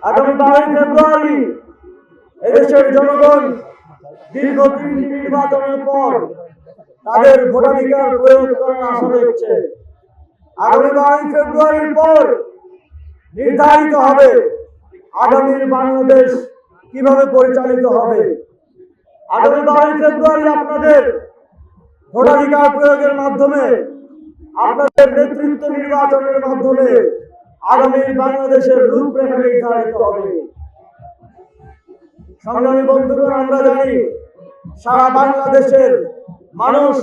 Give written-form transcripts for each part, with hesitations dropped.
আগামী 12 ফেব্রুয়ারি এদেশের জনগণ দীর্ঘ 3টি নির্বাচনের পর তাদের ভোটাধিকার প্রয়োগ করার আশা দেখছে। আগামী 12 ফেব্রুয়ারির পর নির্ধারিত হবে আগামীর বাংলাদেশ কিভাবে পরিচালিত হবে। আগামী 12 ফেব্রুয়ারি আপনাদের ভোটাধিকার প্রয়োগের মাধ্যমে, আপনাদের নেতৃত্ব নির্বাচনের মাধ্যমে আগামী বাংলাদেশের রূপরেখা নির্ধারিত হবে। সংগ্রামী বন্ধুগণ, আমরা জানি সারা বাংলাদেশের মানুষ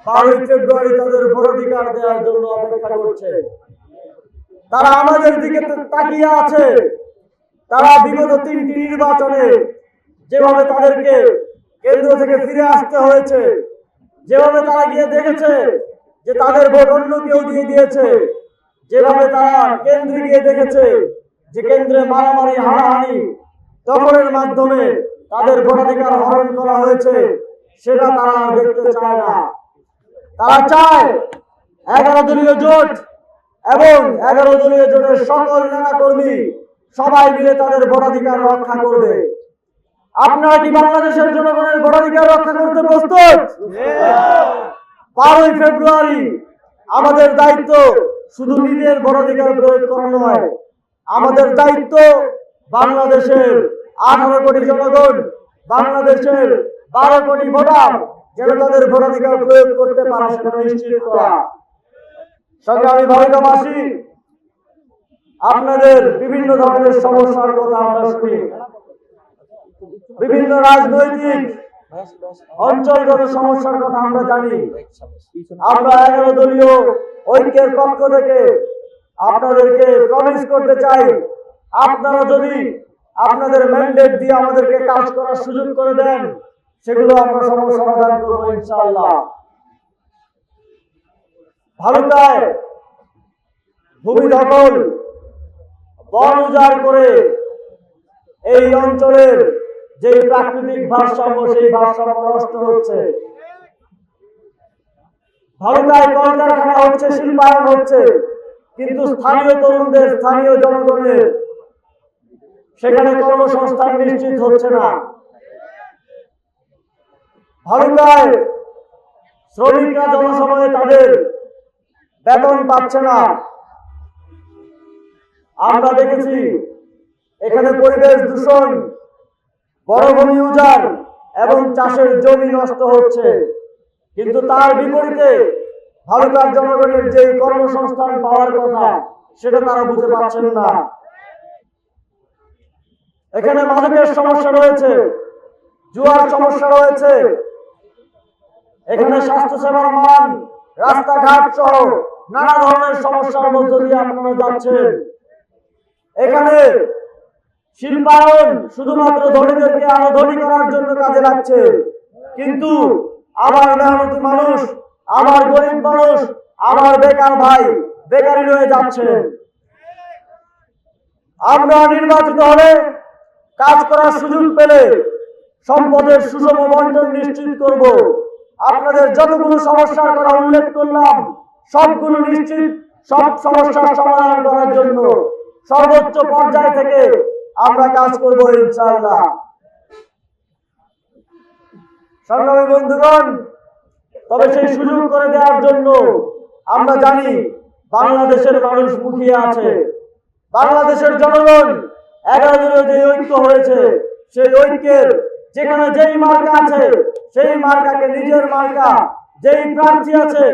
12 ফেব্রুয়ারি তাদের ভোটাধিকার দেওয়ার জন্য অপেক্ষা করছে। তারা আমাদের দিকে তাকিয়ে আছে। তারা বিগত 3টি নির্বাচনে যেভাবে তাদেরকে কেন্দ্র থেকে ফিরে আসতে হয়েছে, যেভাবে তারা গিয়ে দেখেছে যে তাদের ভোট অন্য কেউ দিয়ে দিয়েছে, যেভাবে তারা কেন্দ্রে গিয়ে দেখেছে যে কেন্দ্রে মারামারি হানাহানি দখলের মাধ্যমে তাদের ভোটাধিকার হরণ করা হয়েছে, সেটা তারা দেখতে চায় না। তারা চায় 11 দলীয় জোট এবং 11 দলীয় জোটের সকল নেতাকর্মী সবাই মিলে তাদের ভোটাধিকার রক্ষা করবে। আপনারা কি বাংলাদেশের জনগণের ভোটাধিকার রক্ষা করতে প্রস্তুত? 12 ফেব্রুয়ারি আমাদের দায়িত্ব শুধু নিজের ভোটাধিকার প্রয়োগ করা নয়, আমাদের দায়িত্ব বাংলাদেশের 18 কোটি জনগণ, বাংলাদেশের 12 কোটি ভোটার যেন তাদের ভোটাধিকার প্রয়োগ করতে পারে সেটা নিশ্চিত করা। সংগ্রামী ভারতবাসী, আপনাদের বিভিন্ন ধরনের সমস্যার কথা আমরা শুনি, বিভিন্ন রাজনৈতিক অঞ্চলগত সমস্যার কথা আমরা জানি। আমরা 11 দলীয় ঐক্যের পক্ষ থেকে আপনাদেরকে প্রমিস করতে চাই, আপনারা যদি আপনাদের ম্যান্ডেট দিয়ে আমাদেরকে কাজ করার সুযোগ করে দেন, সেগুলো আমরা সমাধান করবো ইনশাআল্লাহ। ভারতায় ভূমি দখল, বন উজাড় করে এই অঞ্চলের যে প্রাকৃতিক ভারসাম্য, সেই ভারসাম্য নষ্ট হচ্ছে। ভারতায় কলকারখানা হচ্ছে, শিল্পায়ন হচ্ছে, কিন্তু স্থানীয় তরুণদের, স্থানীয় জনগণের সেখানে কর্মসংস্থান নিশ্চিত হচ্ছে না। ভারতায় শ্রমিকরা জনসময়ে তাদের বেতন পাচ্ছে না। আমরা দেখেছি এখানে পরিবেশ দূষণ, বনভূমি উজাড় এবং চাষের জমি নষ্ট হচ্ছে, কিন্তু তার বিপরীতে ভারতের জনগণের যে কর্মসংস্থান পাওয়ার কথা সেটা তারা বুঝতে পারছেন না। এখানে মাদকের সমস্যা রয়েছে, জুয়ার সমস্যা রয়েছে, এখানে স্বাস্থ্যসেবার মান, রাস্তাঘাট সহ নানা ধরনের সমস্যার মধ্য দিয়ে আপনারা যাচ্ছেন। এখানে শিল্পায়ন শুধুমাত্র ধনীদেরকে আরো ধনী করার জন্য কাজে লাগছে, কিন্তু আমার মেহনতি মানুষ, আমার গরিব মানুষ, আমার বেকার ভাই বেকারি রয়ে যাচ্ছে। আমরা নির্বাচিত হলে, কাজ করার সুযোগ পেলে সম্পদের সুষম বন্টন নিশ্চিত করব। আপনাদের যতগুলো সমস্যার কথা উল্লেখ করলাম সবগুলো নিশ্চিত, সব সমস্যার সমাধান করার জন্য সর্বোচ্চ পর্যায় থেকে আমরা কাজ করব ইনশাআল্লাহ। সংগ্রামী বন্ধুগণ, তবে সেই সুযোগ করে দেওয়ার জন্য আমরা জানি বাংলাদেশের মানুষ মুখিয়ে আছে। বাংলাদেশের জনগণ 11 দলীয় যে ঐক্য হয়েছে, সেই ঐক্যের যেখানে যেই মার্কা আছে সেই মার্কাকে নিজের মার্কা, যেই প্রার্থী আছে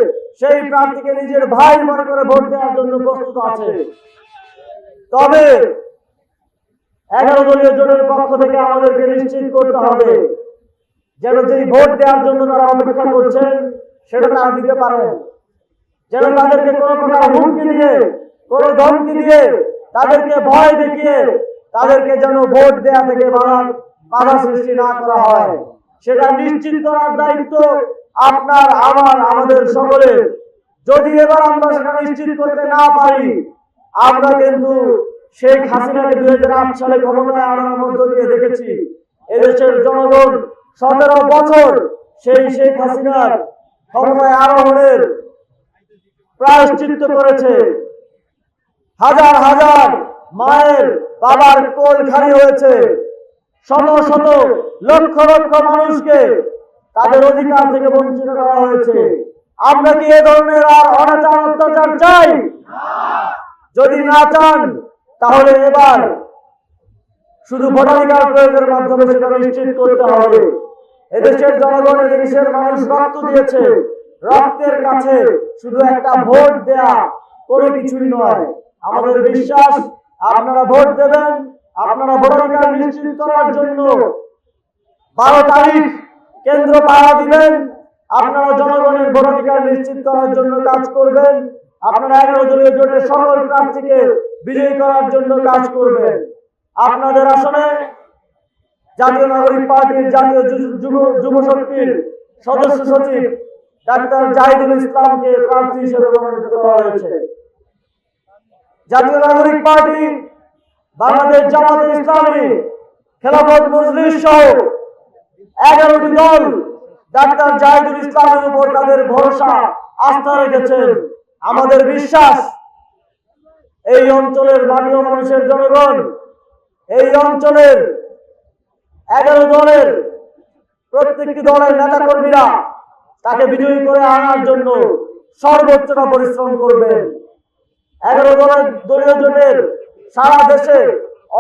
সেই প্রার্থীকে নিজের ভাই মনে করে ভোট দেওয়ার জন্য প্রস্তুত আছে। তবে 11 দলীয় জোটের পক্ষ থেকে আমাদেরকে নিশ্চিত করতে হবে যেন যেই ভোট দেওয়ার জন্য তারা অপেক্ষা করছেন সেটা তারা দিতে পারেন, যেন তাদেরকে কোনো প্রকার হুমকি দিয়ে, কোনো ধমকি দিয়ে, তাদেরকে ভয় দেখিয়ে তাদেরকে যেন ভোট দেওয়া থেকে বাধা সৃষ্টি না করা হয়, সেটা নিশ্চিত করার দায়িত্ব আপনার, আমার, আমাদের সকলের। যদি এবার আমরা সেটা নিশ্চিত করতে না পারি, আমরা কিন্তু শেখ হাসিনাকে 2008 সালে ক্ষমতায় আনার মধ্য দিয়ে দেখেছি এদেশের জনগণ 17 বছর সেই শেখ হাসিনার ক্ষমতায় আরোহণের প্রায়শ্চিত্ত করেছে। হাজার হাজার মায়ের বাবার কোল খালি হয়েছে, শত শত লক্ষ লক্ষ মানুষকে তাদের অধিকার থেকে বঞ্চিত করা হয়েছে। আমরা কি এ ধরনের আর অনাচার অত্যাচার চাই? যদি না চান তাহলে এবার শুধু ভোটাধিকার প্রয়োগের মাধ্যমে সেটা নিশ্চিত করতে হবে। এদেশের জনগণ, এদেশের মানুষ রক্ত দিয়েছে, রক্তের কাছে শুধু একটা ভোট দেয়া কোনো কিছুই নয়। আমাদের বিশ্বাস আপনারা ভোট দেবেন, আপনারা ভোটাধিকার নিশ্চিত করার জন্য 12 তারিখ কেন্দ্র পাহারা দিবেন, আপনারা জনগণের ভোটাধিকার নিশ্চিত করার জন্য কাজ করবেন, আপনারা 11 দলীয় জোটের সকল প্রার্থীকে বিজয়ী করার জন্য কাজ করবেন। আপনাদের আসনে জাতীয় নাগরিক পার্টির জাতীয় যুব শক্তির সদস্য সচিব ডাক্তার জাহিদুল ইসলামকে প্রার্থী হিসেবে মনোনীত করা হয়েছে। জাতীয় নাগরিক পার্টি, বাংলাদেশ জামাতে ইসলামী, খেলাফত মজলিস সহ 11টি দল ডাক্তার জাহিদুল ইসলামের উপর তাদের ভরসা আস্থা রেখেছেন। আমাদের বিশ্বাস এই অঞ্চলের মাটি ও মানুষের জনগণ, এই অঞ্চলের 11 দলের প্রত্যেকটি দলের নেতা কর্মীরা তাকে বিজয়ী করে আনার জন্য সর্বোচ্চটা পরিশ্রম করবেন। 11 দলের দলীয় জোটের সারা দেশে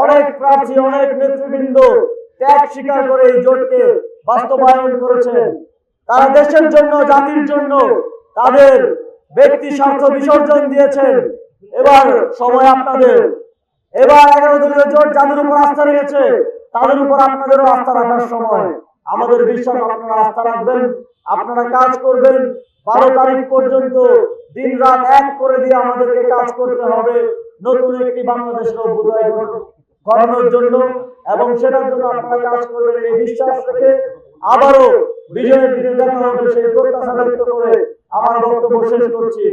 অনেক প্রার্থী, অনেক নেতৃবৃন্দ ত্যাগ স্বীকার করে এই জোটকে বাস্তবায়ন করেছেন। তারা দেশের জন্য, জাতির জন্য তাদের ব্যক্তি স্বার্থ বিসর্জন দিয়েছেন। এবার সময় আপনাদের। এবার 11 দলীয় জোট যাদের উপর আস্থা রেখেছে তাদের উপর আপনাদেরও আস্থা রাখার সময়। আমাদের বিশ্বাস আপনারা আস্থা রাখবেন, আপনারা কাজ করবেন। 12 তারিখ পর্যন্ত দিন রাত এক করে দিয়ে আমাদেরকে কাজ করতে হবে নতুন একটি বাংলাদেশের অভ্যুদয় ঘটানোর জন্য, এবং সেটার জন্য আপনারা কাজ করবেন এই বিশ্বাস রেখে আবারও বিজয়ের দিনে দেখা হবে সেই প্রত্যাশা ব্যক্ত করে আমার বক্তব্য শেষ করছি।